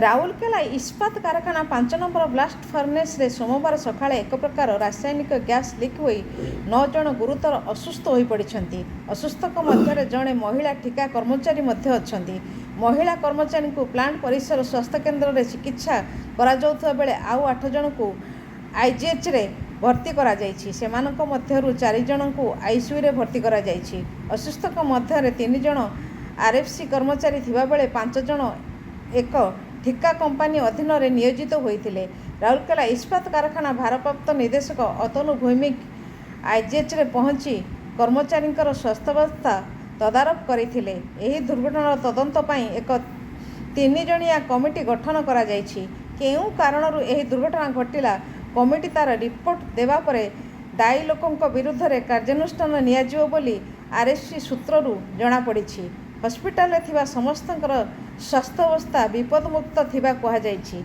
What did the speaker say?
ରାଉରକେଲା ଇସ୍ପାତ କାରଖାନା 5 number blast ଫର୍ନେସ୍ରେ ସୋମବାର ସକାଳେ ଏକ ପ୍ରକାର ରାସାୟନିକ ଗ୍ୟାସ୍ ଲିକ୍ ହୋଇ 9 ଜଣ ଗୁରୁତର ଅସୁସ୍ଥ ହୋଇପଡ଼ିଛନ୍ତି। ଅସୁସ୍ଥଙ୍କ ମଧ୍ୟରେ ଜଣେ ମହିଳା ଠିକା କର୍ମଚାରୀ ମଧ୍ୟ ଅଛନ୍ତି। ମହିଳା କର୍ମଚାରୀଙ୍କୁ ପ୍ଲାଣ୍ଟ ପରିସର ସ୍ୱାସ୍ଥ୍ୟକେନ୍ଦ୍ରରେ ଚିକିତ୍ସା କରାଯାଉଥିବା ବେଳେ ଆଉ 8 ଜଣଙ୍କୁ IGHରେ ଭର୍ତ୍ତି କରାଯାଇଛି। ସେମାନଙ୍କ ମଧ୍ୟରୁ 4 ଜଣଙ୍କୁ ICUରେ ଭର୍ତ୍ତି କରାଯାଇଛି। ଅସୁସ୍ଥଙ୍କ ମଧ୍ୟରେ 3 ଜଣ RSP କର୍ମଚାରୀ ଥିବାବେଳେ 5 ଜଣ ଏକ ଠିକା କମ୍ପାନୀ ଅଧୀନରେ ନିୟୋଜିତ ହୋଇଥିଲେ। ରାଉରକେଲା ଇସ୍ପାତ କାରଖାନା ଭାରପ୍ରାପ୍ତ ନିର୍ଦ୍ଦେଶକ ଅତନୁ ଭୌମିକ IGHରେ ପହଞ୍ଚି କର୍ମଚାରୀଙ୍କର ସ୍ୱାସ୍ଥ୍ୟାବସ୍ଥା ତଦାରଖ କରିଥିଲେ। ଏହି ଦୁର୍ଘଟଣାର ତଦନ୍ତ ପାଇଁ ଏକ 3 ଜଣିଆ କମିଟି ଗଠନ କରାଯାଇଛି। କେଉଁ କାରଣରୁ ଏହି ଦୁର୍ଘଟଣା ଘଟିଲା, କମିଟି ତାର ରିପୋର୍ଟ ଦେବା ପରେ ଦାୟୀ ଲୋକଙ୍କ ବିରୁଦ୍ଧରେ କାର୍ଯ୍ୟାନୁଷ୍ଠାନ ନିଆଯିବ ବୋଲି RSP ସୂତ୍ରରୁ ଜଣାପଡ଼ିଛି। ହସ୍ପିଟାଲରେ ଥିବା ସମସ୍ତଙ୍କର ସ୍ୱାସ୍ଥ୍ୟାବସ୍ଥା ବିପଦମୁକ୍ତ ଥିବା କୁହାଯାଇଛି।